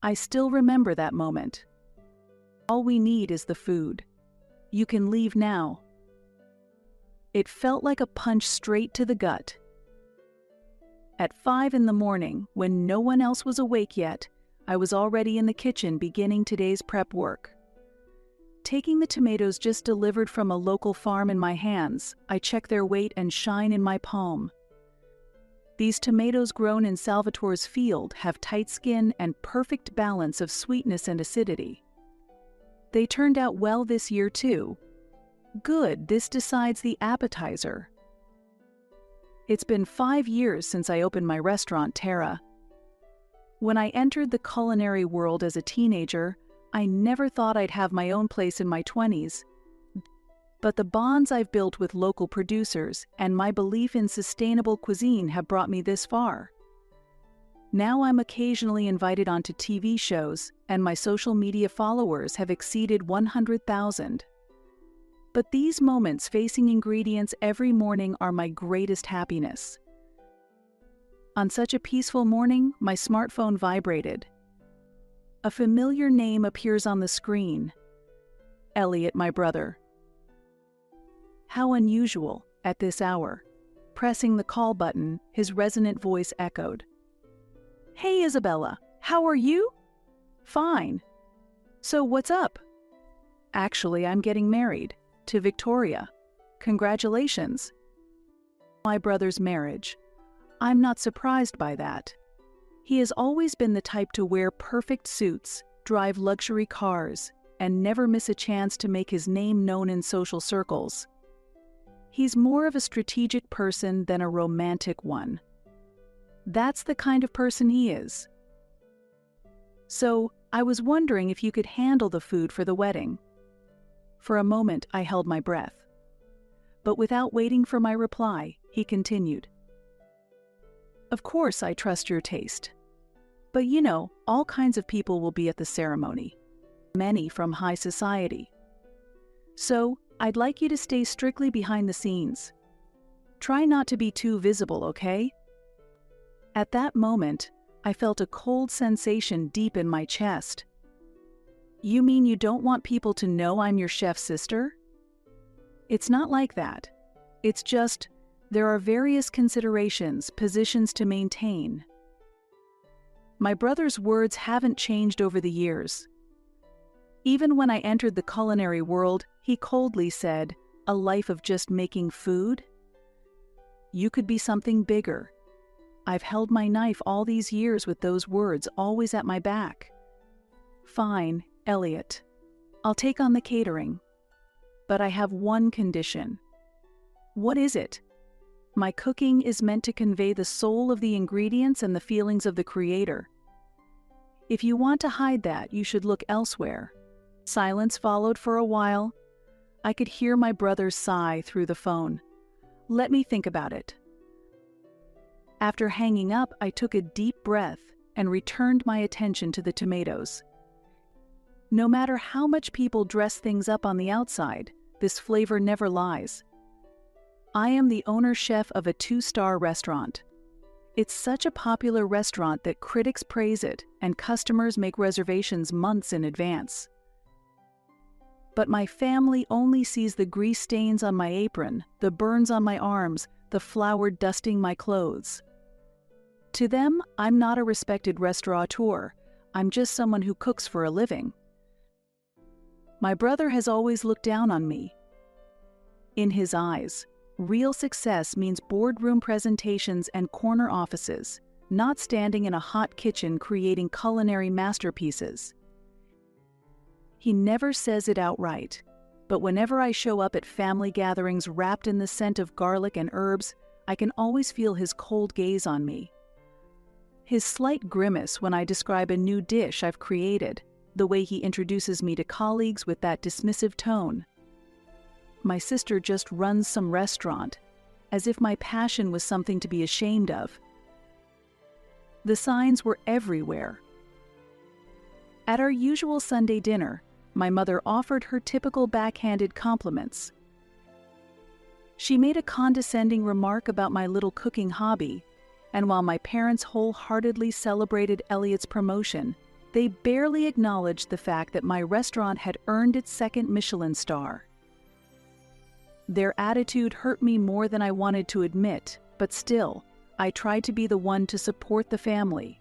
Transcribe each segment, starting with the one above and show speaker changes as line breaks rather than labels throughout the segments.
I still remember that moment. All we need is the food. You can leave now. It felt like a punch straight to the gut. At 5 in the morning, when no one else was awake yet, I was already in the kitchen beginning today's prep work. Taking the tomatoes just delivered from a local farm in my hands, I check their weight and shine in my palm. These tomatoes grown in Salvatore's field have tight skin and perfect balance of sweetness and acidity. They turned out well this year too. Good, this decides the appetizer. It's been 5 years since I opened my restaurant, Terra. When I entered the culinary world as a teenager, I never thought I'd have my own place in my 20s. But the bonds I've built with local producers and my belief in sustainable cuisine have brought me this far. Now I'm occasionally invited onto TV shows, and my social media followers have exceeded 100,000. But these moments facing ingredients every morning are my greatest happiness. On such a peaceful morning, my smartphone vibrated. A familiar name appears on the screen. Elliot, my brother. How unusual, at this hour. Pressing the call button, his resonant voice echoed. "Hey Isabella, how are you?" "Fine. So what's up?" "Actually, I'm getting married, to Victoria. Congratulations." My brother's marriage. I'm not surprised by that. He has always been the type to wear perfect suits, drive luxury cars, and never miss a chance to make his name known in social circles. He's more of a strategic person than a romantic one. That's the kind of person he is. So, I was wondering if you could handle the food for the wedding. For a moment, I held my breath. But without waiting for my reply, he continued. "Of course I trust your taste. But you know, all kinds of people will be at the ceremony. Many from high society. So, I'd like you to stay strictly behind the scenes. Try not to be too visible, okay?" At that moment, I felt a cold sensation deep in my chest. "You mean you don't want people to know I'm your chef's sister?" "It's not like that. It's just, there are various considerations, positions to maintain." My brother's words haven't changed over the years. Even when I entered the culinary world, he coldly said, "A life of just making food? You could be something bigger." I've held my knife all these years with those words always at my back. "Fine, Elliot. I'll take on the catering. But I have one condition." "What is it?" "My cooking is meant to convey the soul of the ingredients and the feelings of the creator. If you want to hide that, you should look elsewhere." Silence followed for a while. I could hear my brother's sigh through the phone. "Let me think about it." After hanging up, I took a deep breath and returned my attention to the tomatoes. No matter how much people dress things up on the outside, this flavor never lies. I am the owner-chef of a 2-star restaurant. It's such a popular restaurant that critics praise it and customers make reservations months in advance. But my family only sees the grease stains on my apron, the burns on my arms, the flour dusting my clothes. To them, I'm not a respected restaurateur. I'm just someone who cooks for a living. My brother has always looked down on me. In his eyes, real success means boardroom presentations and corner offices, not standing in a hot kitchen creating culinary masterpieces. He never says it outright, but whenever I show up at family gatherings wrapped in the scent of garlic and herbs, I can always feel his cold gaze on me. His slight grimace when I describe a new dish I've created, the way he introduces me to colleagues with that dismissive tone. My sister just runs some restaurant, as if my passion was something to be ashamed of. The signs were everywhere. At our usual Sunday dinner, my mother offered her typical backhanded compliments. She made a condescending remark about my little cooking hobby, and while my parents wholeheartedly celebrated Elliot's promotion, They barely acknowledged the fact that my restaurant had earned its second Michelin star. Their attitude hurt me more than I wanted to admit, but still, I tried to be the one to support the family.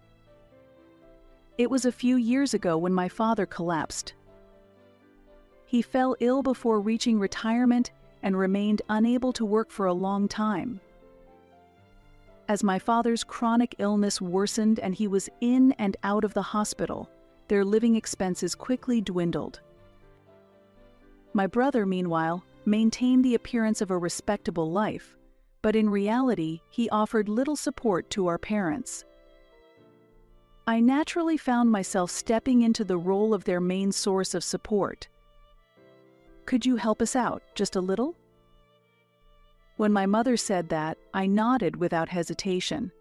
It was a few years ago when my father collapsed. He fell ill before reaching retirement and remained unable to work for a long time. As my father's chronic illness worsened and he was in and out of the hospital, their living expenses quickly dwindled. My brother, meanwhile, maintained the appearance of a respectable life, but in reality, he offered little support to our parents. I naturally found myself stepping into the role of their main source of support. "Could you help us out, just a little?" When my mother said that, I nodded without hesitation.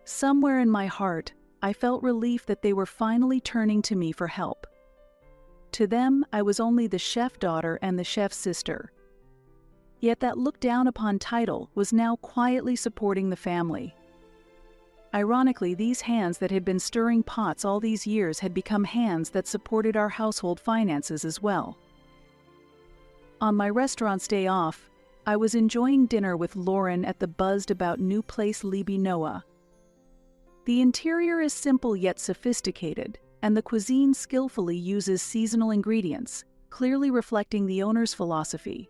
Somewhere in my heart, I felt relief that they were finally turning to me for help. To them, I was only the chef daughter and the chef's sister. Yet that looked down upon title was now quietly supporting the family. Ironically, these hands that had been stirring pots all these years had become hands that supported our household finances as well. On my restaurant's day off, I was enjoying dinner with Lauren at the buzzed-about new place Libby Noah. The interior is simple yet sophisticated, and the cuisine skillfully uses seasonal ingredients, clearly reflecting the owner's philosophy.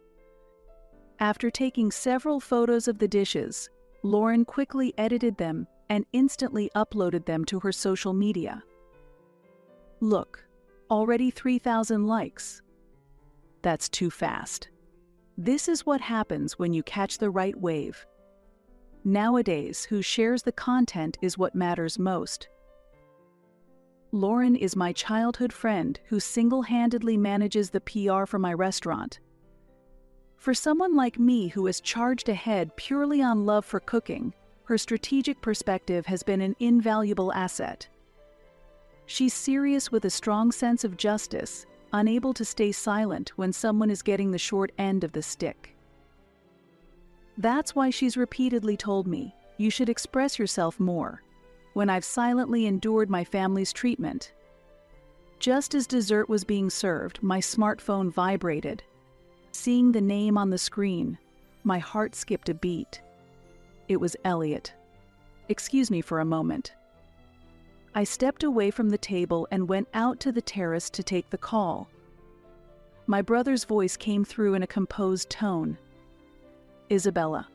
After taking several photos of the dishes, Lauren quickly edited them and instantly uploaded them to her social media. "Look, already 3,000 likes. That's too fast. This is what happens when you catch the right wave. Nowadays, who shares the content is what matters most. Lauren is my childhood friend who single-handedly manages the PR for my restaurant. For someone like me who has charged ahead purely on love for cooking, her strategic perspective has been an invaluable asset. She's serious with a strong sense of justice, unable to stay silent when someone is getting the short end of the stick. That's why she's repeatedly told me, you should express yourself more, when I've silently endured my family's treatment. Just as dessert was being served, my smartphone vibrated. Seeing the name on the screen, my heart skipped a beat. It was Elliot. "Excuse me for a moment." I stepped away from the table and went out to the terrace to take the call. My brother's voice came through in a composed tone. "Isabella,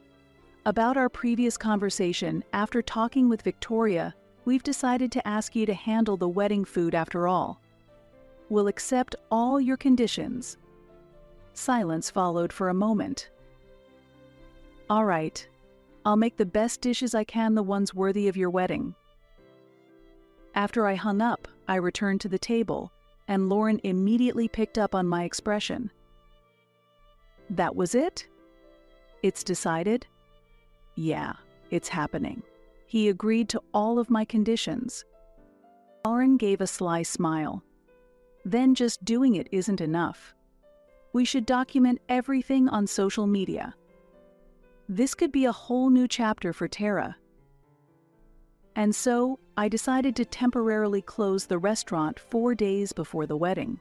about our previous conversation, after talking with Victoria, we've decided to ask you to handle the wedding food after all. We'll accept all your conditions." Silence followed for a moment. "All right. I'll make the best dishes I can, the ones worthy of your wedding." After I hung up, I returned to the table, and Lauren immediately picked up on my expression. "That was it? It's decided?" "Yeah, it's happening." He agreed to all of my conditions. Lauren gave a sly smile. "Then just doing it isn't enough. We should document everything on social media. This could be a whole new chapter for Tara." And so, I decided to temporarily close the restaurant 4 days before the wedding.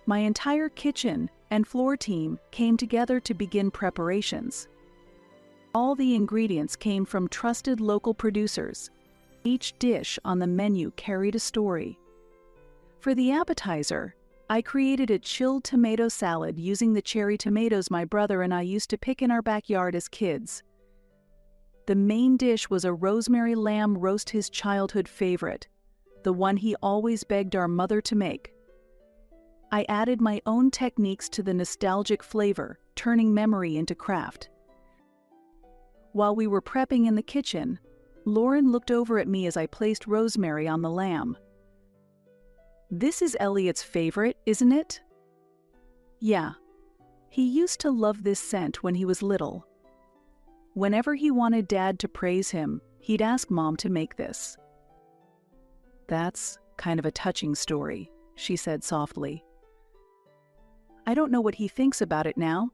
My entire kitchen and floor team came together to begin preparations. All the ingredients came from trusted local producers. Each dish on the menu carried a story. For the appetizer, I created a chilled tomato salad using the cherry tomatoes my brother and I used to pick in our backyard as kids. The main dish was a rosemary lamb roast, his childhood favorite, the one he always begged our mother to make. I added my own techniques to the nostalgic flavor, turning memory into craft. While we were prepping in the kitchen, Lauren looked over at me as I placed rosemary on the lamb. "This is Elliot's favorite, isn't it?" "Yeah. He used to love this scent when he was little. Whenever he wanted Dad to praise him, he'd ask Mom to make this." "That's kind of a touching story," she said softly. "I don't know what he thinks about it now.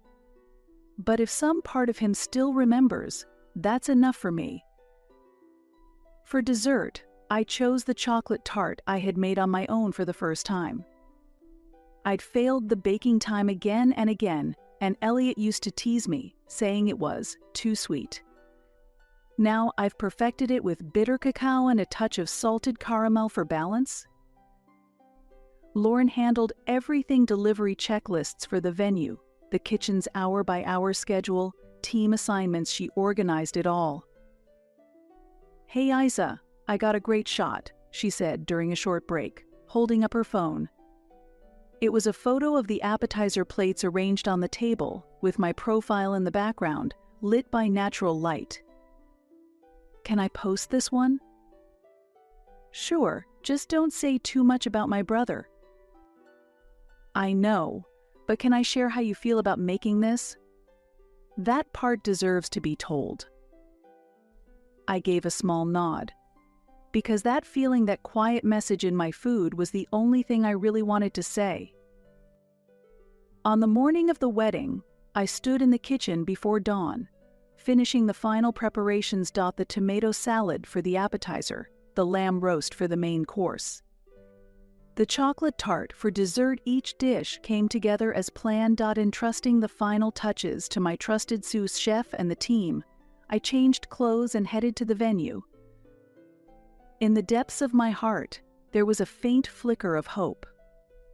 But if some part of him still remembers, that's enough for me." For dessert, I chose the chocolate tart I had made on my own for the first time. I'd failed the baking time again and again, and Elliot used to tease me, saying it was too sweet. Now I've perfected it with bitter cacao and a touch of salted caramel for balance. Lauren handled everything: delivery checklists for the venue, the kitchen's hour-by-hour schedule, team assignments. She organized it all. "Hey Isa, I got a great shot," she said during a short break, holding up her phone. It was a photo of the appetizer plates arranged on the table, with my profile in the background, lit by natural light. "Can I post this one?" "Sure, just don't say too much about my brother." "I know, but can I share how you feel about making this?" "That part deserves to be told." I gave a small nod, because that feeling, that quiet message in my food, was the only thing I really wanted to say. On the morning of the wedding, I stood in the kitchen before dawn, finishing the final preparations. The tomato salad for the appetizer, the lamb roast for the main course, the chocolate tart for dessert. Each dish came together as planned. Entrusting the final touches to my trusted sous chef and the team, I changed clothes and headed to the venue. In the depths of my heart, there was a faint flicker of hope.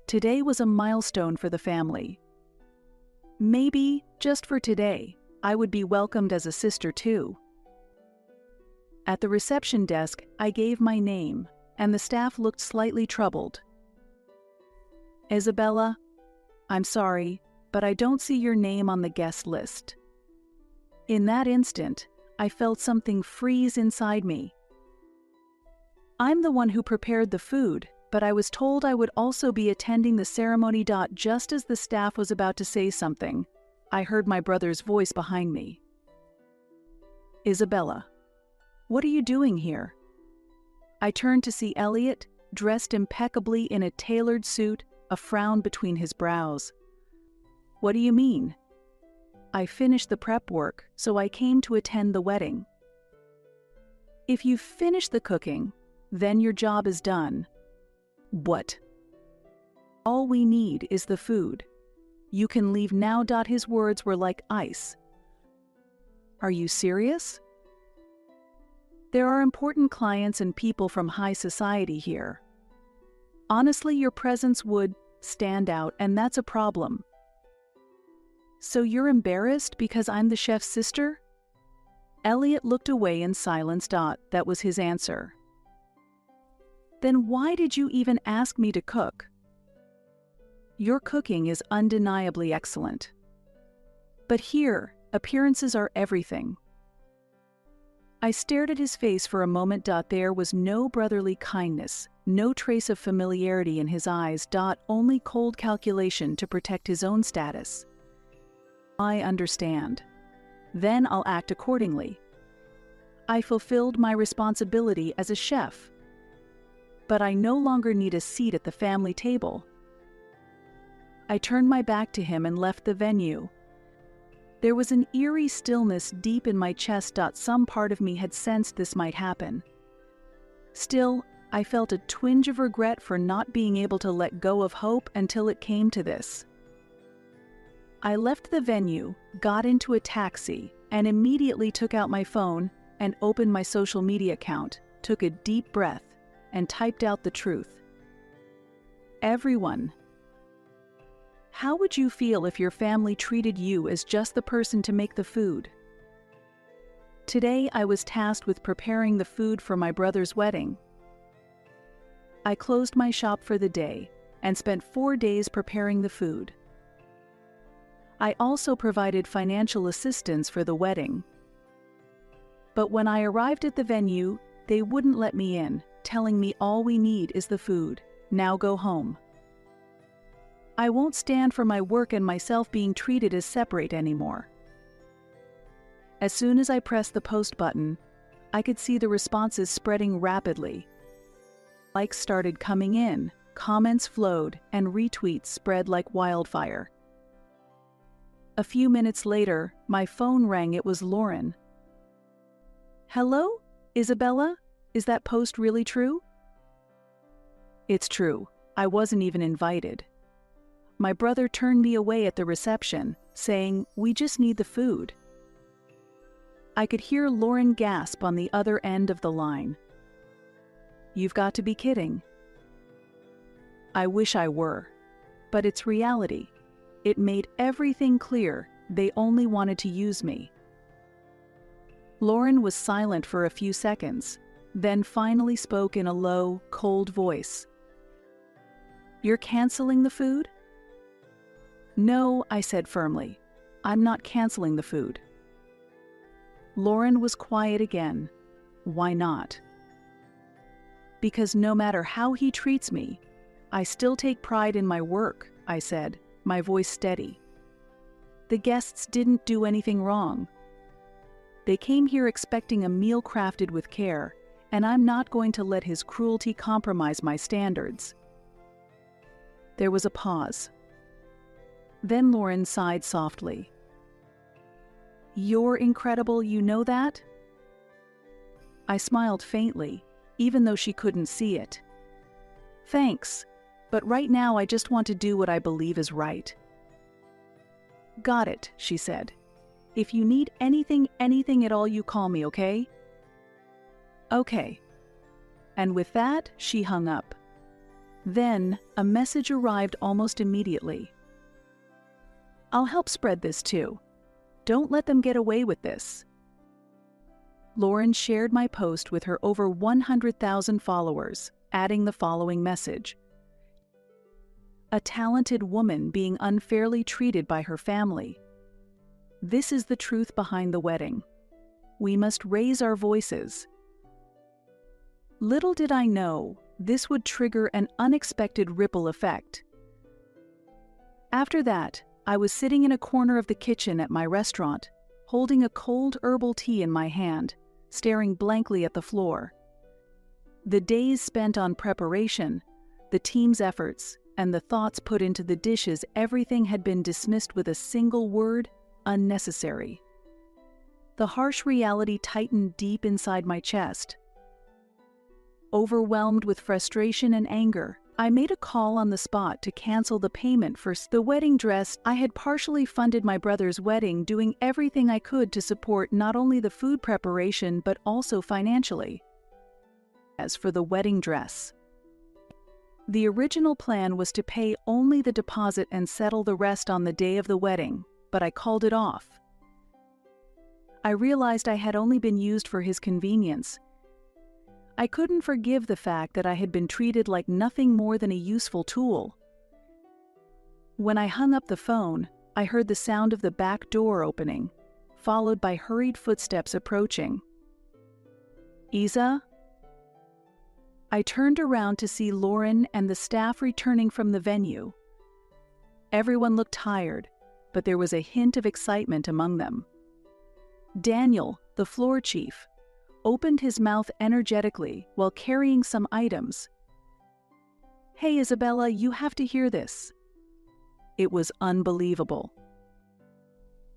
Today was a milestone for the family. Maybe, just for today, I would be welcomed as a sister too. At the reception desk, I gave my name, and the staff looked slightly troubled. "Isabella, I'm sorry, but I don't see your name on the guest list." In that instant, I felt something freeze inside me. I'm the one who prepared the food, but I was told I would also be attending the ceremony. Just as the staff was about to say something, I heard my brother's voice behind me. "Isabella, what are you doing here?" I turned to see Elliot, dressed impeccably in a tailored suit, a frown between his brows. "What do you mean?" "I finished the prep work, so I came to attend the wedding." "If you've finished the cooking, then your job is done." "What?" "All we need is the food. You can leave now." His words were like ice. "Are you serious?" "There are important clients and people from high society here. Honestly, your presence would stand out, and that's a problem." "So you're embarrassed because I'm the chef's sister?" Elliot looked away in silence. That was his answer. "Then why did you even ask me to cook?" "Your cooking is undeniably excellent. But here, appearances are everything." I stared at his face for a moment. There was no brotherly kindness, no trace of familiarity in his eyes. Only cold calculation to protect his own status. "I understand. Then I'll act accordingly. I fulfilled my responsibility as a chef. But I no longer need a seat at the family table." I turned my back to him and left the venue. There was an eerie stillness deep in my chest. Some part of me had sensed this might happen. Still, I felt a twinge of regret for not being able to let go of hope until it came to this. I left the venue, got into a taxi, and immediately took out my phone and opened my social media account, took a deep breath, and typed out the truth. "Everyone, how would you feel if your family treated you as just the person to make the food?" Today I was tasked with preparing the food for my brother's wedding. I closed my shop for the day and spent 4 days preparing the food. I also provided financial assistance for the wedding. But when I arrived at the venue, they wouldn't let me in, telling me all we need is the food. Now go home. I won't stand for my work and myself being treated as separate anymore. As soon as I pressed the post button, I could see the responses spreading rapidly. Likes started coming in, comments flowed, and retweets spread like wildfire. A few minutes later, my phone rang. It was Lauren. "Hello, Isabella? Is that post really true? It's true. I wasn't even invited. My brother turned me away at the reception, saying, "We just need the food." I could hear Lauren gasp on the other end of the line. "You've got to be kidding." I wish I were, but it's reality. It made everything clear. They only wanted to use me. Lauren was silent for a few seconds, then finally spoke in a low, cold voice. "You're canceling the food?" "No," I said firmly. "I'm not canceling the food." Lauren was quiet again. "Why not?" "Because no matter how he treats me, I still take pride in my work," I said, my voice steady. "The guests didn't do anything wrong. They came here expecting a meal crafted with care, and I'm not going to let his cruelty compromise my standards." There was a pause. Then Lauren sighed softly. "You're incredible, you know that?" I smiled faintly, even though she couldn't see it. "Thanks, but right now I just want to do what I believe is right." "Got it," she said. "If you need anything at all, you call me, okay?" "Okay." And with that, she hung up. Then, a message arrived almost immediately. "I'll help spread this too. Don't let them get away with this." Lauren shared my post with her over 100,000 followers, adding the following message. "A talented woman being unfairly treated by her family. This is the truth behind the wedding. We must raise our voices." Little did I know, this would trigger an unexpected ripple effect. After that, I was sitting in a corner of the kitchen at my restaurant, holding a cold herbal tea in my hand, staring blankly at the floor. The days spent on preparation, the team's efforts, and the thoughts put into the dishes, everything had been dismissed with a single word: unnecessary. The harsh reality tightened deep inside my chest. Overwhelmed with frustration and anger, I made a call on the spot to cancel the payment for the wedding dress. I had partially funded my brother's wedding, doing everything I could to support not only the food preparation but also financially. As for the wedding dress, the original plan was to pay only the deposit and settle the rest on the day of the wedding, but I called it off. I realized I had only been used for his convenience. I couldn't forgive the fact that I had been treated like nothing more than a useful tool. When I hung up the phone, I heard the sound of the back door opening, followed by hurried footsteps approaching. "Isa?" I turned around to see Lauren and the staff returning from the venue. Everyone looked tired, but there was a hint of excitement among them. Daniel, the floor chief, opened his mouth energetically while carrying some items. "Hey, Isabella, you have to hear this." It was unbelievable.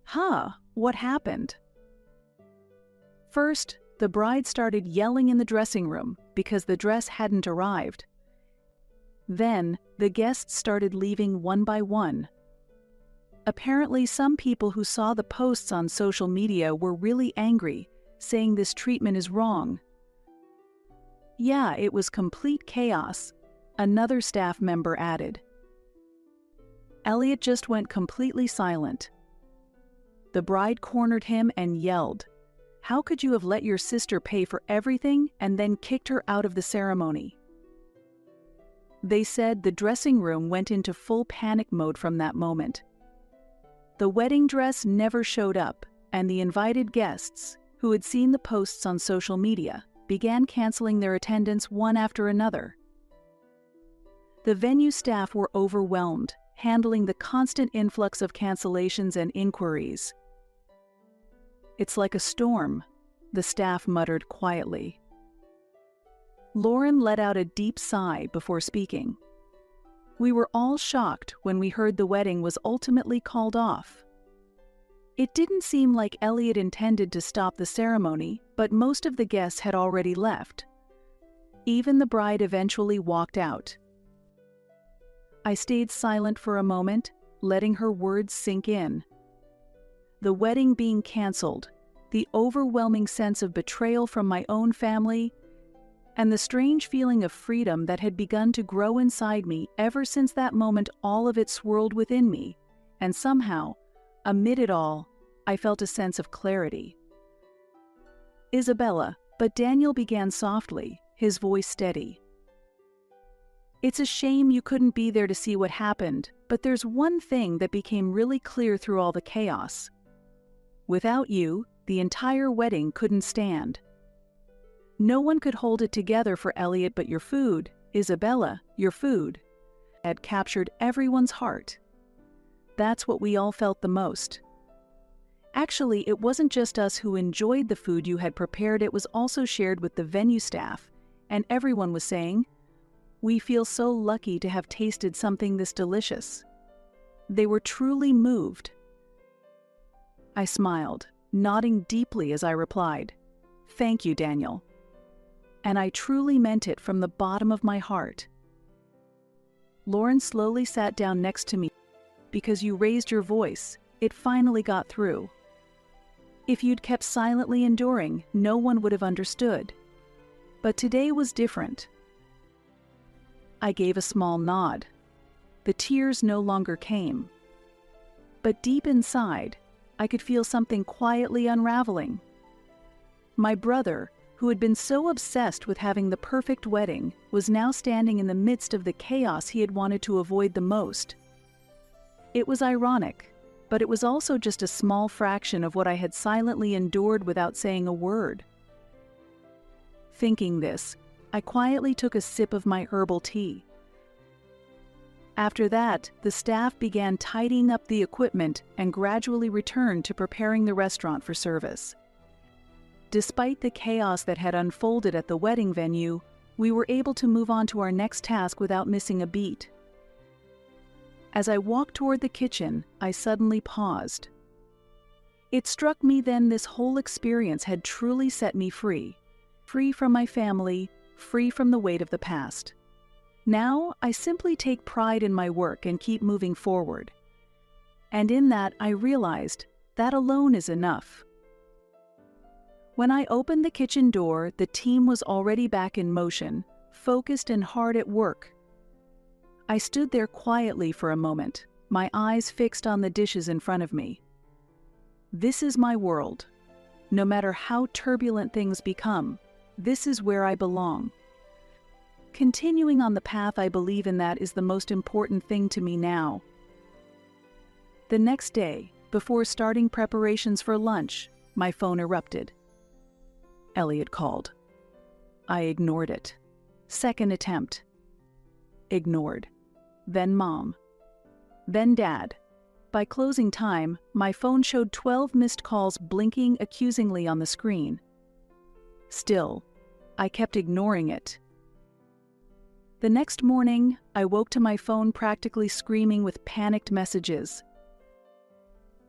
"Huh, what happened?" First, the bride started yelling in the dressing room because the dress hadn't arrived. Then, the guests started leaving one by one. Apparently, some people who saw the posts on social media were really angry, saying this treatment is wrong. "Yeah, it was complete chaos," another staff member added. Elliot just went completely silent. The bride cornered him and yelled, "How could you have let your sister pay for everything and then kicked her out of the ceremony?" They said the dressing room went into full panic mode from that moment. The wedding dress never showed up, and the invited guests, who had seen the posts on social media, began canceling their attendance one after another. The venue staff were overwhelmed, handling the constant influx of cancellations and inquiries. "It's like a storm," the staff muttered quietly. Lauren let out a deep sigh before speaking. "We were all shocked when we heard the wedding was ultimately called off. It didn't seem like Elliot intended to stop the ceremony, but most of the guests had already left, Even the bride eventually walked out. I stayed silent for a moment, letting her words sink in. The wedding being canceled, the overwhelming sense of betrayal from my own family, and the strange feeling of freedom that had begun to grow inside me ever since that moment, all of it swirled within me, and somehow, amid it all, I felt a sense of clarity. "Isabella," but Daniel began softly, his voice steady. "It's a shame you couldn't be there to see what happened, but there's one thing that became really clear through all the chaos. Without you, the entire wedding couldn't stand. No one could hold it together for Elliot, but your food, Isabella, your food, had captured everyone's heart. That's what we all felt the most. Actually, it wasn't just us who enjoyed the food you had prepared, it was also shared with the venue staff, and everyone was saying, 'We feel so lucky to have tasted something this delicious.'" They were truly moved. I smiled, nodding deeply as I replied, "Thank you, Daniel. And I truly meant it from the bottom of my heart." Lauren slowly sat down next to me. "Because you raised your voice, it finally got through. If you'd kept silently enduring, no one would have understood. But today was different." I gave a small nod. The tears no longer came. But deep inside, I could feel something quietly unraveling. My brother, who had been so obsessed with having the perfect wedding, was now standing in the midst of the chaos he had wanted to avoid the most. It was ironic, but it was also just a small fraction of what I had silently endured without saying a word. Thinking this, I quietly took a sip of my herbal tea. After that, the staff began tidying up the equipment and gradually returned to preparing the restaurant for service. Despite the chaos that had unfolded at the wedding venue, we were able to move on to our next task without missing a beat. As I walked toward the kitchen, I suddenly paused. It struck me then this whole experience had truly set me free. Free from my family, free from the weight of the past. Now, I simply take pride in my work and keep moving forward. And in that, I realized that alone is enough. When I opened the kitchen door, the team was already back in motion, focused and hard at work. I stood there quietly for a moment, my eyes fixed on the dishes in front of me. This is my world. No matter how turbulent things become, this is where I belong. Continuing on the path I believe in, that is the most important thing to me now. The next day, before starting preparations for lunch, my phone erupted. Elliot called. I ignored it. Second attempt. Ignored. Then Mom. Then Dad. By closing time, my phone showed 12 missed calls blinking accusingly on the screen. Still, I kept ignoring it. The next morning, I woke to my phone practically screaming with panicked messages.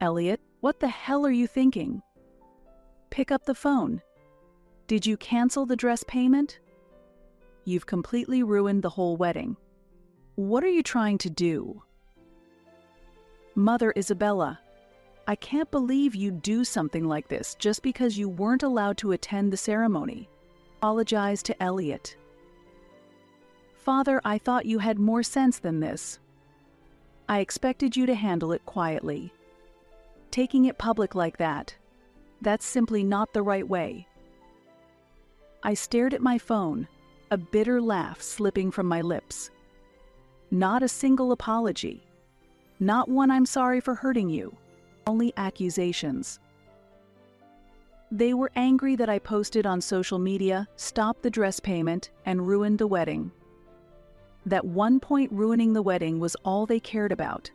Elliot, what the hell are you thinking? Pick up the phone. Did you cancel the dress payment? You've completely ruined the whole wedding. What are you trying to do? Mother Isabella, I can't believe you'd do something like this just because you weren't allowed to attend the ceremony. Apologize to Elliot. Father, I thought you had more sense than this. I expected you to handle it quietly. Taking it public like that, that's simply not the right way. I stared at my phone, a bitter laugh slipping from my lips. Not a single apology. Not one "I'm sorry for hurting you." Only accusations. They were angry that I posted on social media, stopped the dress payment, and ruined the wedding. That one point ruining the wedding was all they cared about.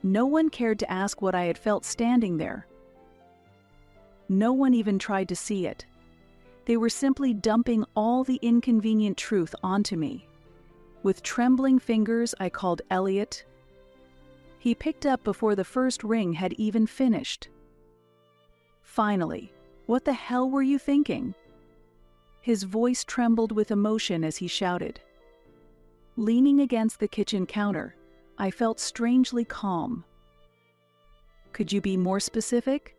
No one cared to ask what I had felt standing there. No one even tried to see it. They were simply dumping all the inconvenient truth onto me. With trembling fingers, I called Elliot. He picked up before the first ring had even finished. Finally, what the hell were you thinking? His voice trembled with emotion as he shouted. Leaning against the kitchen counter, I felt strangely calm. Could you be more specific?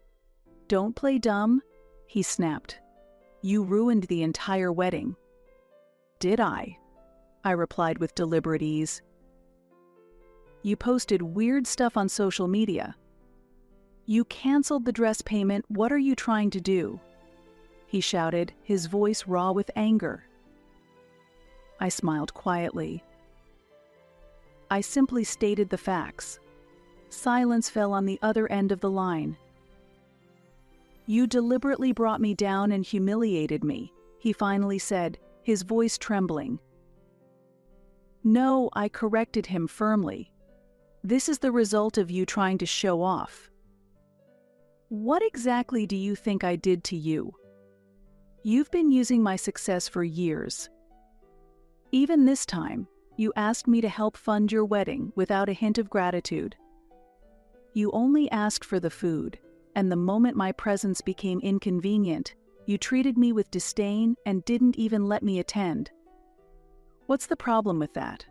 Don't play dumb, he snapped. You ruined the entire wedding. Did I? I replied with deliberate ease. You posted weird stuff on social media. You canceled the dress payment. What are you trying to do? He shouted, his voice raw with anger. I smiled quietly. I simply stated the facts. Silence fell on the other end of the line. You deliberately brought me down and humiliated me, he finally said, his voice trembling. No, I corrected him firmly. This is the result of you trying to show off. What exactly do you think I did to you? You've been using my success for years. Even this time, you asked me to help fund your wedding without a hint of gratitude. You only asked for the food, and the moment my presence became inconvenient, you treated me with disdain and didn't even let me attend. What's the problem with that?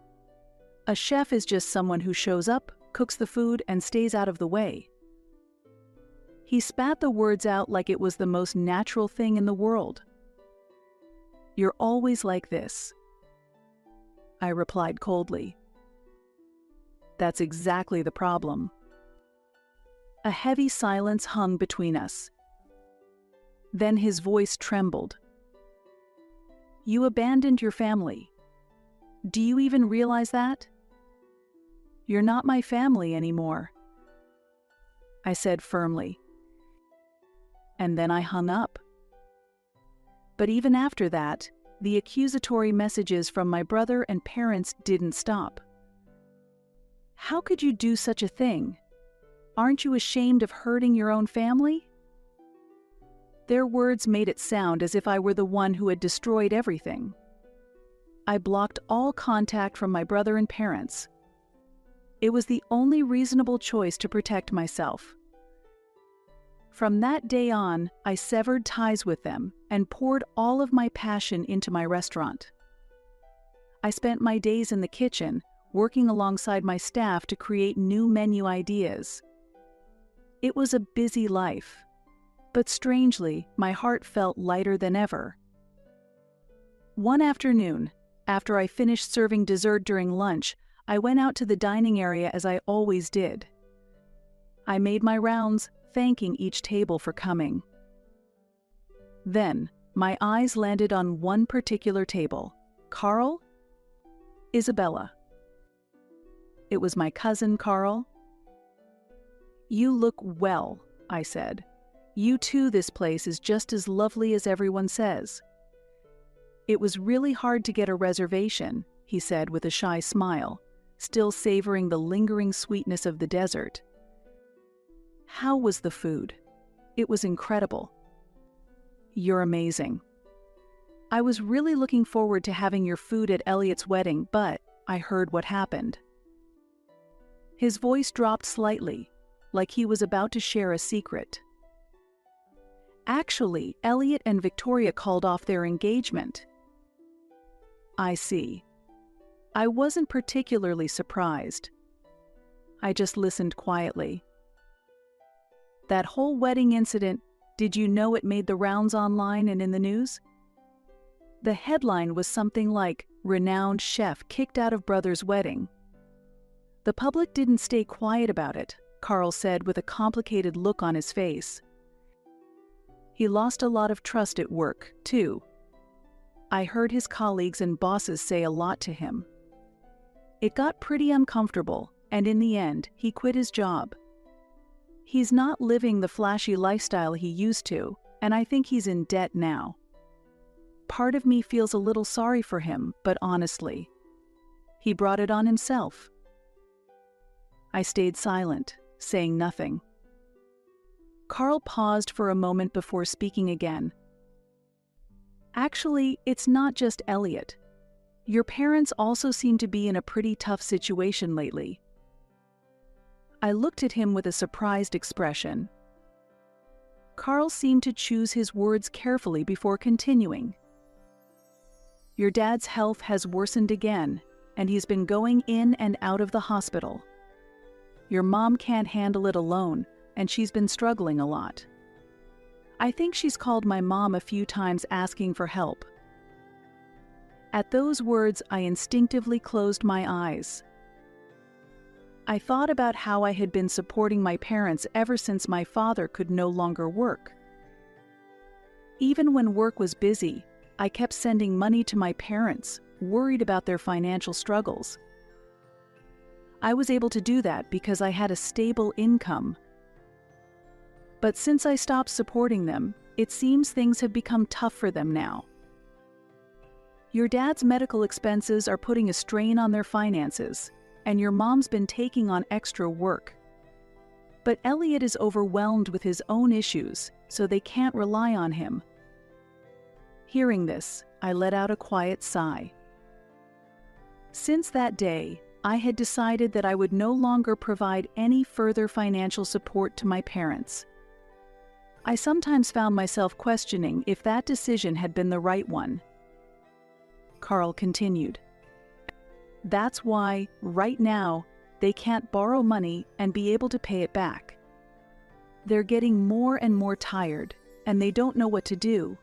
A chef is just someone who shows up, cooks the food, and stays out of the way. He spat the words out like it was the most natural thing in the world. You're always like this, I replied coldly. That's exactly the problem. A heavy silence hung between us. Then his voice trembled. You abandoned your family. Do you even realize that? You're not my family anymore, I said firmly. And then I hung up. But even after that, the accusatory messages from my brother and parents didn't stop. How could you do such a thing? Aren't you ashamed of hurting your own family? Their words made it sound as if I were the one who had destroyed everything. I blocked all contact from my brother and parents. It was the only reasonable choice to protect myself. From that day on, I severed ties with them and poured all of my passion into my restaurant. I spent my days in the kitchen, working alongside my staff to create new menu ideas. It was a busy life, but strangely, my heart felt lighter than ever. One afternoon, after I finished serving dessert during lunch, I went out to the dining area as I always did. I made my rounds, thanking each table for coming. Then, my eyes landed on one particular table. Carl? Isabella. It was my cousin Carl. You look well, I said. You too, this place is just as lovely as everyone says. It was really hard to get a reservation, he said with a shy smile, still savoring the lingering sweetness of the desert. How was the food? It was incredible. You're amazing. I was really looking forward to having your food at Elliot's wedding, but I heard what happened. His voice dropped slightly, like he was about to share a secret. Actually, Elliot and Victoria called off their engagement. I see. I wasn't particularly surprised. I just listened quietly. That whole wedding incident, did you know it made the rounds online and in the news? The headline was something like, "Renowned chef kicked out of brother's wedding." The public didn't stay quiet about it, Carl said with a complicated look on his face. He lost a lot of trust at work, too. I heard his colleagues and bosses say a lot to him. It got pretty uncomfortable, and in the end, he quit his job. He's not living the flashy lifestyle he used to, and I think he's in debt now. Part of me feels a little sorry for him, but honestly, he brought it on himself. I stayed silent, saying nothing. Carl paused for a moment before speaking again. Actually, it's not just Elliot. Your parents also seem to be in a pretty tough situation lately. I looked at him with a surprised expression. Carl seemed to choose his words carefully before continuing. Your dad's health has worsened again, and he's been going in and out of the hospital. Your mom can't handle it alone, and she's been struggling a lot. I think she's called my mom a few times asking for help." At those words, I instinctively closed my eyes. I thought about how I had been supporting my parents ever since my father could no longer work. Even when work was busy, I kept sending money to my parents, worried about their financial struggles. I was able to do that because I had a stable income. But since I stopped supporting them, it seems things have become tough for them now. Your dad's medical expenses are putting a strain on their finances, and your mom's been taking on extra work. But Elliot is overwhelmed with his own issues, so they can't rely on him." Hearing this, I let out a quiet sigh. Since that day, I had decided that I would no longer provide any further financial support to my parents. I sometimes found myself questioning if that decision had been the right one. Carl continued. "That's why, right now, they can't borrow money and be able to pay it back. They're getting more and more tired, and they don't know what to do."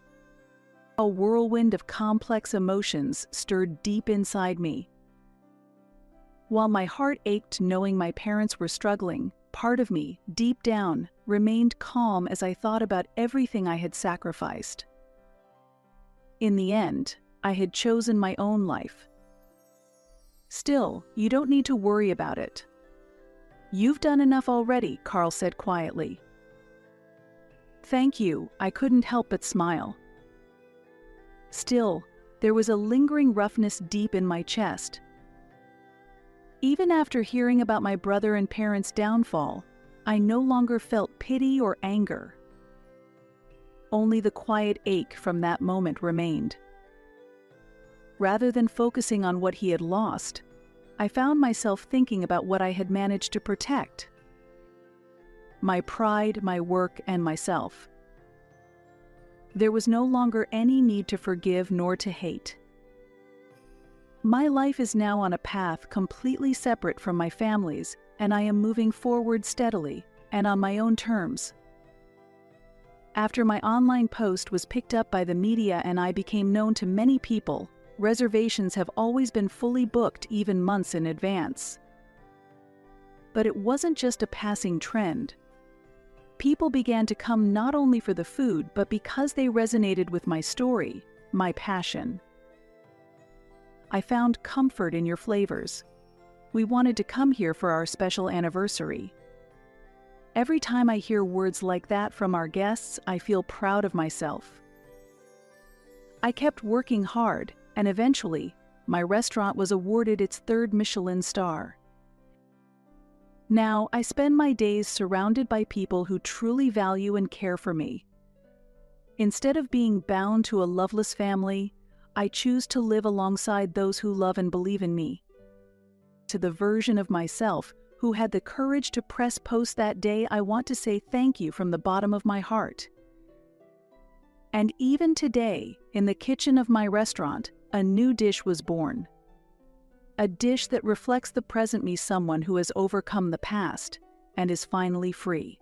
A whirlwind of complex emotions stirred deep inside me. While my heart ached knowing my parents were struggling, part of me, deep down, remained calm as I thought about everything I had sacrificed. In the end, I had chosen my own life. "Still, you don't need to worry about it. You've done enough already," Carl said quietly. "Thank you," I couldn't help but smile. Still, there was a lingering roughness deep in my chest. Even after hearing about my brother and parents' downfall, I no longer felt pity or anger. Only the quiet ache from that moment remained. Rather than focusing on what he had lost, I found myself thinking about what I had managed to protect. My pride, my work, and myself. There was no longer any need to forgive nor to hate. My life is now on a path completely separate from my family's, and I am moving forward steadily and on my own terms. After my online post was picked up by the media and I became known to many people, reservations have always been fully booked even months in advance. But it wasn't just a passing trend. People began to come not only for the food, but because they resonated with my story, my passion. "I found comfort in your flavors. We wanted to come here for our special anniversary." Every time I hear words like that from our guests, I feel proud of myself. I kept working hard, and eventually, my restaurant was awarded its 3rd Michelin star. Now, I spend my days surrounded by people who truly value and care for me. Instead of being bound to a loveless family, I choose to live alongside those who love and believe in me. To the version of myself who had the courage to press post that day, I want to say thank you from the bottom of my heart. And even today, in the kitchen of my restaurant, a new dish was born. A dish that reflects the present me, someone who has overcome the past and is finally free.